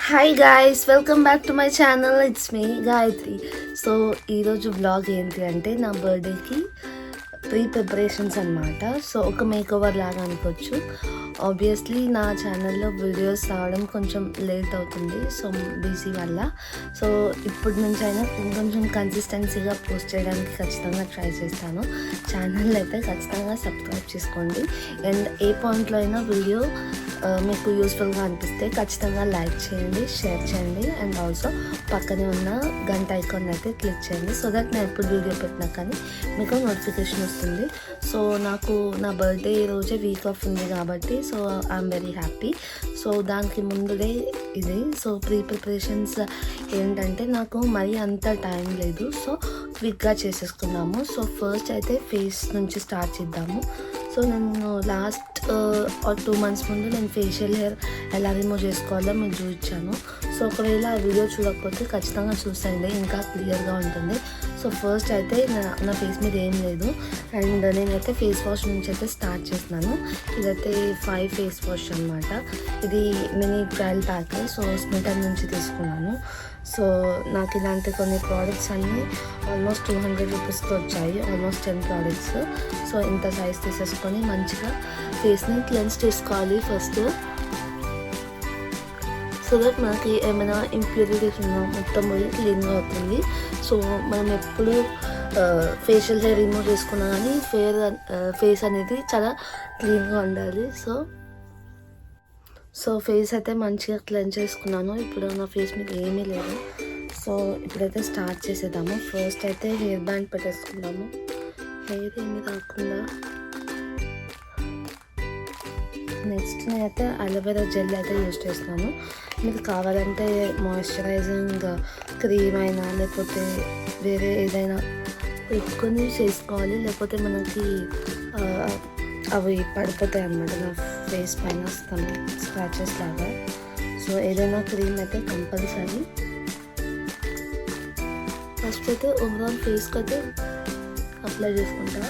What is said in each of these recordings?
Hi guys, welcome back to my channel. It's me Gayatri. So ఈరోజు vlog ఏంటి అంటే నా బర్త్డేకి ప్రిపరేషన్స్ అనమాట. సో ఒక మేకోవర్ లాగా అనుకోవచ్చు. ఆబ్వియస్లీ నా ఛానల్లో వీడియోస్ రావడం కొంచెం లేట్ అవుతుంది, సో బిజీ వల్ల. సో ఇప్పటి నుంచి అయినా కొంచెం కన్సిస్టెన్సీగా పోస్ట్ చేయడానికి ఖచ్చితంగా ట్రై చేస్తాను. ఛానల్ అయితే ఖచ్చితంగా సబ్స్క్రైబ్ చేసుకోండి. అండ్ ఏ పాయింట్లో అయినా వీడియో మీకు యూస్ఫుల్గా అనిపిస్తే ఖచ్చితంగా లైక్ చేయండి, షేర్ చేయండి. అండ్ ఆల్సో పక్కనే ఉన్న గంట ఐకాన్ అయితే క్లిక్ చేయండి, సో దట్ నేను ఎప్పుడు వీడియో పెట్టినా కానీ మీకు నోటిఫికేషన్ వస్తుంది. సో నాకు నా బర్త్డే రోజే వీక్ ఆఫ్ ఉంది కాబట్టి so I'm very happy. So దానికి ముందుడే ఇది. సో ప్రిపరేషన్స్ ఏంటంటే నాకు మరీ అంత టైం లేదు, సో క్విక్గా చేసేసుకున్నాము. సో ఫస్ట్ అయితే ఫేస్ నుంచి స్టార్ట్ చేద్దాము. సో నేను లాస్ట్ 2 months ముందు నేను ఫేషియల్ హెయిర్ ఎలా రిమూవ్ చేసుకోవాలో మీకు చూపించాను. సో ఒకవేళ ఆ వీడియో చూడకపోతే ఖచ్చితంగా చూసండి, ఇంకా క్లియర్గా ఉంటుంది. సో ఫస్ట్ అయితే నా ఫేస్ మీద ఏం లేదు, అండ్ నేనైతే ఫేస్ వాష్ నుంచి అయితే స్టార్ట్ చేస్తున్నాను. ఇదైతే 5 ఫేస్ వాష్ అనమాట. ఇది mini trial pack. So smitten నుంచి తీసుకున్నాను. సో నాకు ఇలాంటి కొన్ని ప్రోడక్ట్స్ అన్నీ ఆల్మోస్ట్ 200 రూపీస్తో వచ్చాయి, ఆల్మోస్ట్ 10 ప్రోడక్ట్స్. సో ఇంత సైజ్ తీసేసుకొని మంచిగా ఫేస్ని క్లెన్స్ చేసుకోవాలి ఫస్ట్, సో దట్ మనకి ఏమైనా ఇంప్యూరిటీస్ ఉన్నా మొత్తం పోయి క్లీన్గా అవుతుంది. సో మనం ఎప్పుడు ఫేషియల్ హెయిర్ రిమూవ్ చేసుకున్నా కానీ ఫేస్ అనేది చాలా క్లీన్గా ఉండాలి. సో ఫేస్ అయితే మంచిగా క్లెన్స్ చేసుకున్నాను. ఇప్పుడు నా ఫేస్ మీద ఏమీ లేదు. సో ఇప్పుడైతే స్టార్ట్ చేసేద్దాము. ఫస్ట్ అయితే హెయిర్ బ్యాండ్ పెట్టేసుకుందాము, హెయిర్ ఏమీ రాకుండా. నెక్స్ట్ నేనైతే అలోవెరా జెల్ అయితే యూజ్ చేస్తున్నాను. మీకు కావాలంటే మాయిశ్చరైజింగ్ క్రీమ్ అయినా లేకపోతే వేరే ఏదైనా పెట్టుకొని చేసుకోవాలి, లేకపోతే మనకి అవి పడిపోతాయి అన్నమాట నా ఫేస్ పైన స్క్రాచెస్ లాగా. సో ఏదైనా క్రీమ్ అయితే కంపల్సరీ. ఫస్ట్ అయితే ఓవరాల్ ఫేస్కి అయితే అప్లై చేసుకుంటా,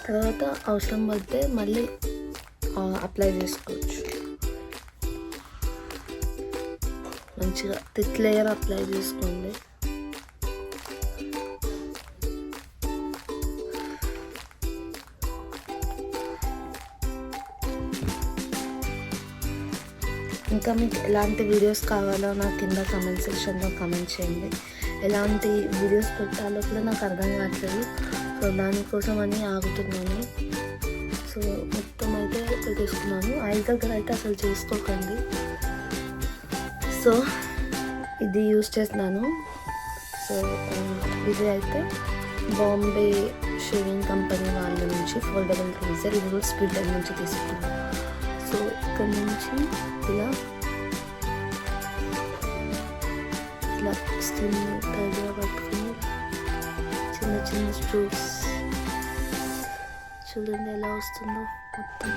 తర్వాత అవసరం పడితే మళ్ళీ అప్లై చేసుకోవచ్చు. మంచిగా థిక్ లేయర్ అప్లై చేసుకోండి. ఇంకా మీకు ఎలాంటి వీడియోస్ కావాలో నాకు కింద కమెంట్ సెక్షన్లో కమెంట్ చేయండి. ఎలాంటి వీడియోస్ పెట్టాలో కూడా నాకు అర్థం కావట్లేదు, సో దానికోసం అని ఆగుతున్నాను. సో మొత్తం అయితే పెట్టేసుకున్నాను. ఐదు దగ్గర అయితే అసలు చేసుకోకండి. సో ఇది యూజ్ చేస్తున్నాను. సో ఇది అయితే బాంబే షేవింగ్ కంపెనీ వాళ్ళ నుంచి ఫోల్డబుల్ రేజర్. ఇది కూడా స్ప్లిటర్ నుంచి తీసుకున్నాను. సో ఇక్కడ నుంచి ఇలా స్కిన్ టైట్గా పట్టుకుని చిన్న చిన్న స్ట్రోక్స్ చూడండి ఎలా వస్తుందో మొత్తం.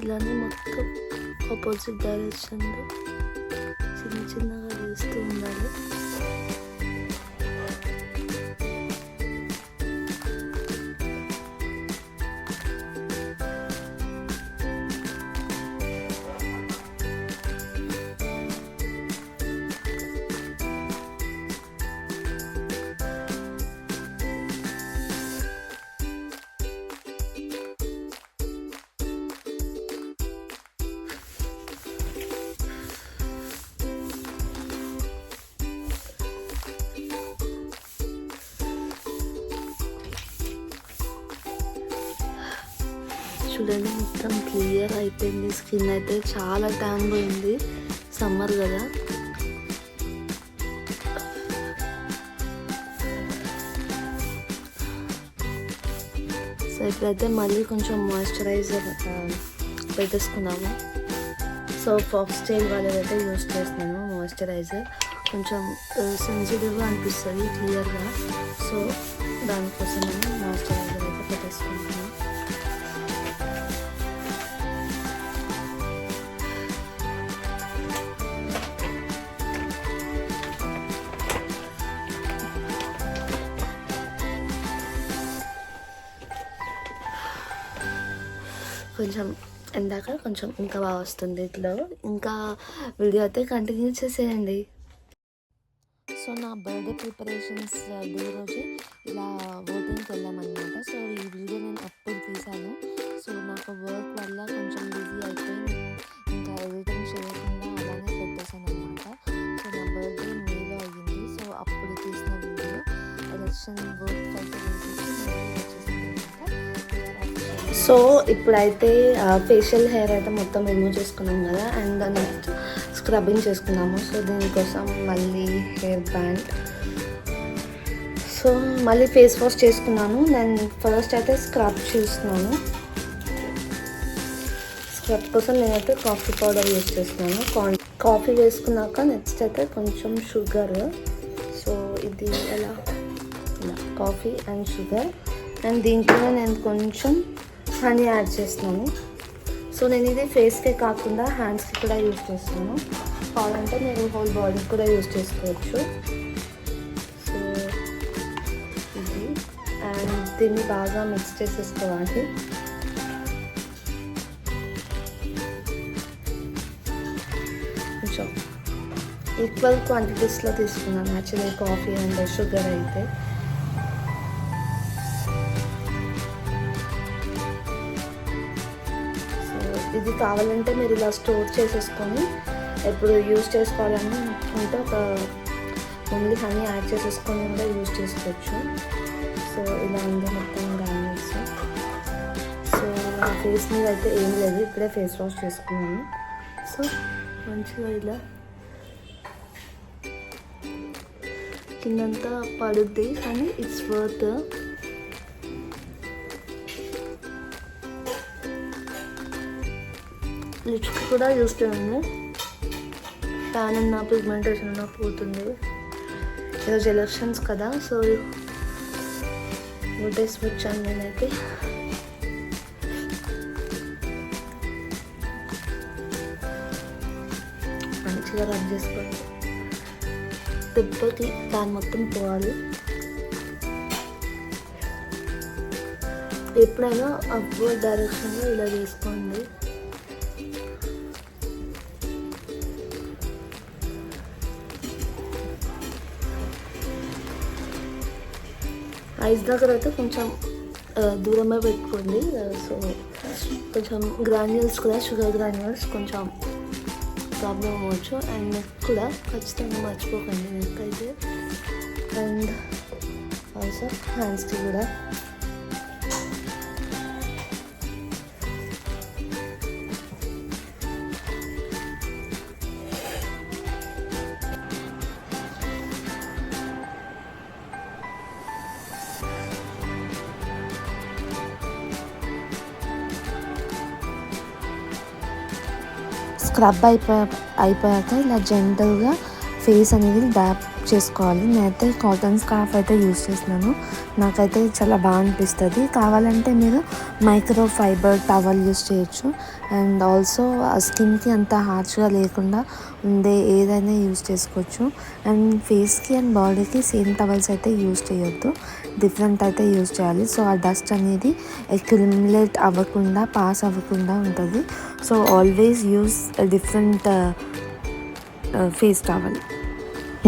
ఇలానే మొత్తం ఆపోజిట్ డైరెక్షన్లో చిన్న చిన్నగా వేస్తూ ఉండాలి. చూడండి మొత్తం క్లియర్ అయిపోయింది. స్కిన్ అయితే చాలా ట్యాన్ పోయింది, సమ్మర్ కదా. సో ఇప్పుడైతే మళ్ళీ కొంచెం మాయిశ్చరైజర్ పెట్టేసుకున్నాము. సో ఫాక్స్ స్టైల్ వాళ్ళదైతే యూజ్ చేస్తున్నాను మాయిశ్చరైజర్. కొంచెం సెన్సిటివ్గా అనిపిస్తుంది క్లియర్గా, సో దానికోసం నేను మాయిశ్చరైజర్ అయితే కొంచెం ఎందాక కొంచెం ఇంకా బాగా వస్తుంది ఇట్లా. ఇంకా వీడియో అయితే కంటిన్యూ చేసేయండి. సో నా బర్త్డే ప్రిపరేషన్స్ డే రోజు ఇలా ఓటింగ్కి వెళ్ళామన్నమాట. సో ఈ వీడియో నేను అప్పుడు తీశాను. సో నాకు వర్క్ వల్ల కొంచెం బిజీ అయిపోయి నేను ఇంకా ఎడిటింగ్ చేయకుండా అలానే పెట్టేశాను అనమాట. సో నా బర్త్డే మేలో అయ్యింది. సో అప్పుడు తీసిన వీడియో ఎలక్షన్ వర్క్ అయితే సో ఇప్పుడైతే ఫేషియల్ హెయిర్ అయితే మొత్తం రిమూవ్ చేసుకున్నాం కదా, అండ్ నెక్స్ట్ స్క్రబ్బింగ్ చేసుకున్నాము. సో దీనికోసం మళ్ళీ హెయిర్ బ్యాండ్, సో మళ్ళీ ఫేస్ వాష్ చేసుకున్నాను. నేను ఫస్ట్ అయితే స్క్రబ్ చేస్తున్నాను. స్క్రబ్ కోసం నేనైతే కాఫీ పౌడర్ యూజ్ చేస్తున్నాను. కాఫీ వేసుకున్నాక నెక్స్ట్ అయితే కొంచెం షుగర్. సో ఇది ఇలా కాఫీ అండ్ షుగర్, అండ్ దీంట్లో నేను కొంచెం హనీ యాడ్ చేస్తున్నాను. సో నేను ఇది ఫేస్కే కాకుండా హ్యాండ్స్కి కూడా యూజ్ చేస్తున్నాను. కావాలంటే మీరు హోల్ బాడీకి కూడా యూజ్ చేసుకోవచ్చు. సో ఇది అండ్ దీన్ని బాగా మిక్స్ చేసేసుకోవాలి. కొంచెం ఈక్వల్ క్వాంటిటీస్లో తీసుకున్నాను యాక్చువల్లీ కాఫీ అండ్ షుగర్ అయితే. ఇది కావాలంటే మీరు ఇలా స్టోర్ చేసేసుకొని ఎప్పుడు యూజ్ చేసుకోవాలని ఉంటే ఒక ఓన్లీ హనీ యాడ్ చేసేసుకొని కూడా యూజ్ చేసుకోవచ్చు. సో ఇలా ఉంది మొత్తం గ్రాన్యూల్స్. సో నా ఫేస్ మీద అయితే ఏం లేదు, ఇప్పుడే ఫేస్ వాష్ చేసుకున్నాను. సో మంచిగా ఇలా కిందంతా పడుద్ది కానీ ఇట్స్ వర్త్. లిప్స్కి కూడా యూస్ చేయండి. ట్యాన్ ఉన్న పిగ్మెంటేషన్ ఉన్న పోతుంది. ఈరోజు ఎలక్షన్స్ కదా, సో ఓటేసి వచ్చాను నేనైతే. మంచిగా రబ్ చేసుకోండి. దెబ్బకి ట్యాన్ మొత్తం పోవాలి. ఎప్పుడైనా అప్వర్డ్ డైరెక్షన్లో ఇలా చేసుకోండి. ఐస్ దగ్గర అయితే కొంచెం దూరమే పెట్టుకోండి. సో కొంచెం గ్రాన్యూల్స్ కూడా షుగర్ గ్రాన్యూల్స్ కొంచెం ప్రాబ్లం అవ్వచ్చు. అండ్ నెక్ కూడా ఖచ్చితంగా మర్చిపోకండి, నెక్ అయితే. అండ్ ఆల్సో హ్యాండ్స్కి కూడా. స్క్రబ్ అయిపోయాక ఇలా జెంటల్గా ఫేస్ అనేది డ్యాప్ చేసుకోవాలి. నేనైతే కాటన్ స్కార్ఫ్ అయితే యూజ్ చేస్తున్నాను. నాకైతే చాలా బాగా అనిపిస్తుంది. కావాలంటే మీరు మైక్రో ఫైబర్ టవల్ యూజ్ చేయొచ్చు. అండ్ ఆల్సో స్కిన్కి అంత హార్ష్గా లేకుండా ఉండే ఏదైనా యూజ్ చేసుకోవచ్చు. అండ్ ఫేస్కి అండ్ బాడీకి సేమ్ టవల్స్ అయితే యూజ్ చేయొద్దు, డిఫరెంట్ అయితే యూజ్ చేయాలి. సో ఆ డస్ట్ అనేది అక్యుములేట్ అవ్వకుండా, పాస్ అవ్వకుండా ఉంటుంది. So always use different face towel.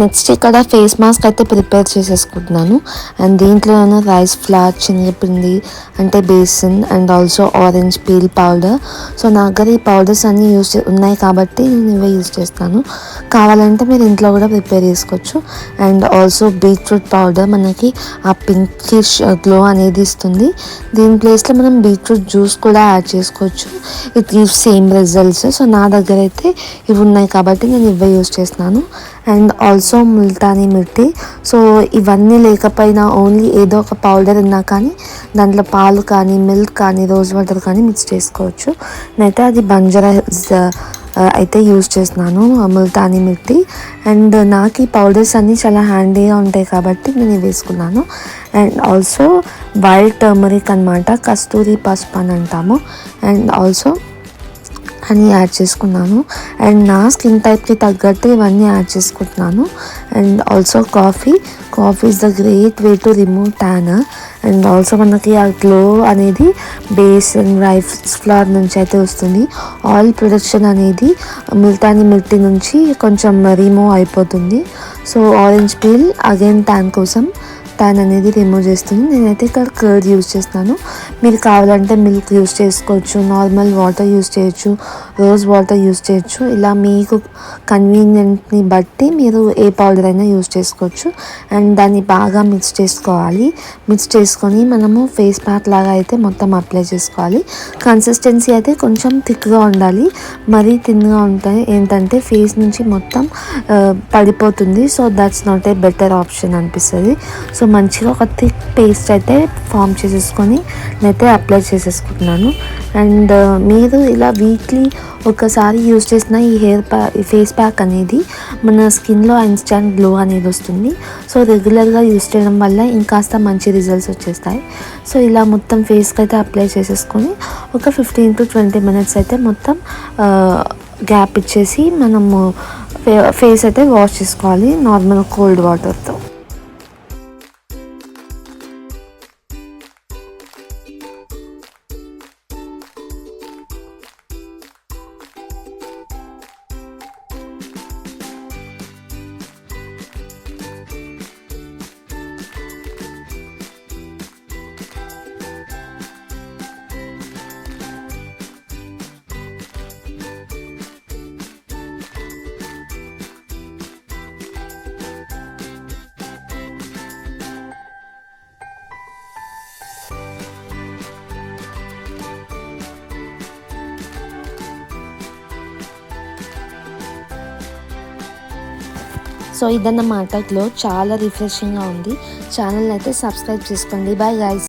Next ఇక్కడ ఫేస్ మాస్క్ అయితే ప్రిపేర్ చేసేసుకుంటున్నాను. అండ్ దీంట్లో నేను రైస్ ఫ్లార్, శనగపిండి అంటే basin, and also orange peel powder. So నా దగ్గర ఈ పౌడర్స్ అన్నీ ఉన్నాయి కాబట్టి నేను ఇవే యూజ్ చేస్తాను. కావాలంటే మీరు ఇంట్లో కూడా ప్రిపేర్ చేసుకోవచ్చు. అండ్ ఆల్సో బీట్రూట్ పౌడర్ మనకి ఆ పింకిష్ గ్లో అనేది ఇస్తుంది. దీని ప్లేస్లో మనం బీట్రూట్ జ్యూస్ కూడా యాడ్ చేసుకోవచ్చు. It gives same results. So నా దగ్గర అయితే ఇవి ఉన్నాయి కాబట్టి నేను ఇవే యూజ్ చేస్తున్నాను. And also Multani mitti. సో ఇవన్నీ లేకపోయినా ఓన్లీ ఏదో ఒక పౌడర్ ఉన్నా కానీ దాంట్లో పాలు కానీ, మిల్క్ కానీ, రోజ్ వాటర్ కానీ మిక్స్ చేసుకోవచ్చు. నేనైతే అది బంజారా అయితే యూజ్ చేస్తున్నాను, ముల్తానీ మిట్టి. అండ్ నాకు ఈ పౌడర్స్ అన్నీ చాలా హ్యాండీగా ఉంటాయి కాబట్టి నేను ఇవి వేసుకున్నాను. అండ్ ఆల్సో వైట్ టర్మరిక్ అనమాట, కస్తూరి పసుపు అని అంటాము. అండ్ ఆల్సో అని యాడ్ చేసుకున్నాను. అండ్ నా స్కిన్ టైప్కి తగ్గట్టు ఇవన్నీ యాడ్ చేసుకుంటున్నాను. And also coffee is the great way to remove tan. And also మనకి ఆ గ్లో అనేది బేస్ అండ్ రైస్ ఫ్లవర్ నుంచి అయితే వస్తుంది. ఆయిల్ ప్రొడక్షన్ అనేది ముల్తానీ మిట్టి నుంచి కొంచెం రిమూవ్ అయిపోతుంది. So orange peel again tan అనేది రిమూవ్ చేస్తుంది. నేనైతే ఇక్కడ కర్డ్ యూస్ చేస్తున్నాను. మీరు కావాలంటే మిల్క్ యూస్ చేసుకోవచ్చు, నార్మల్ వాటర్ యూస్ చేయొచ్చు, రోజ్ వాటర్ యూస్ చేయొచ్చు. ఇలా మీకు కన్వీనియంట్ని బట్టి మీరు ఏ పౌడర్ అయినా యూస్ చేసుకోవచ్చు. అండ్ దాన్ని బాగా మిక్స్ చేసుకోవాలి. మిక్స్ చేసుకొని మనము ఫేస్ ప్యాక్ లాగా అయితే మొత్తం అప్లై చేసుకోవాలి. కన్సిస్టెన్సీ అయితే కొంచెం థిక్గా ఉండాలి. మరీ థిన్గా ఉంటాయి ఏంటంటే ఫేస్ నుంచి మొత్తం పడిపోతుంది. So that's not a better option అనిపిస్తుంది. సో మంచిగా ఒక థిక్ పేస్ట్ అయితే ఫామ్ చేసేసుకొని నేనైతే అప్లై చేసేసుకుంటున్నాను. అండ్ మీరు ఇలా వీక్లీ ఒకసారి యూస్ చేసిన ఈ ఫేస్ ప్యాక్ అనేది మన స్కిన్లో ఇన్స్టెంట్ గ్లో అనేది వస్తుంది. సో రెగ్యులర్గా యూస్ చేయడం వల్ల ఇంకాస్త మంచి రిజల్ట్స్ వచ్చేస్తాయి. సో ఇలా మొత్తం ఫేస్కి అయితే అప్లై చేసేసుకొని ఒక 15 to 20 minutes అయితే మొత్తం గ్యాప్ ఇచ్చేసి మనము ఫేస్ అయితే వాష్ చేసుకోవాలి నార్మల్ కోల్డ్ వాటర్తో. సో ఇదన్నమాట గ్లో చాలా రిఫ్రెషింగ్గా ఉంది. ఛానల్ అయితే సబ్స్క్రైబ్ చేసుకోండి. Bye guys.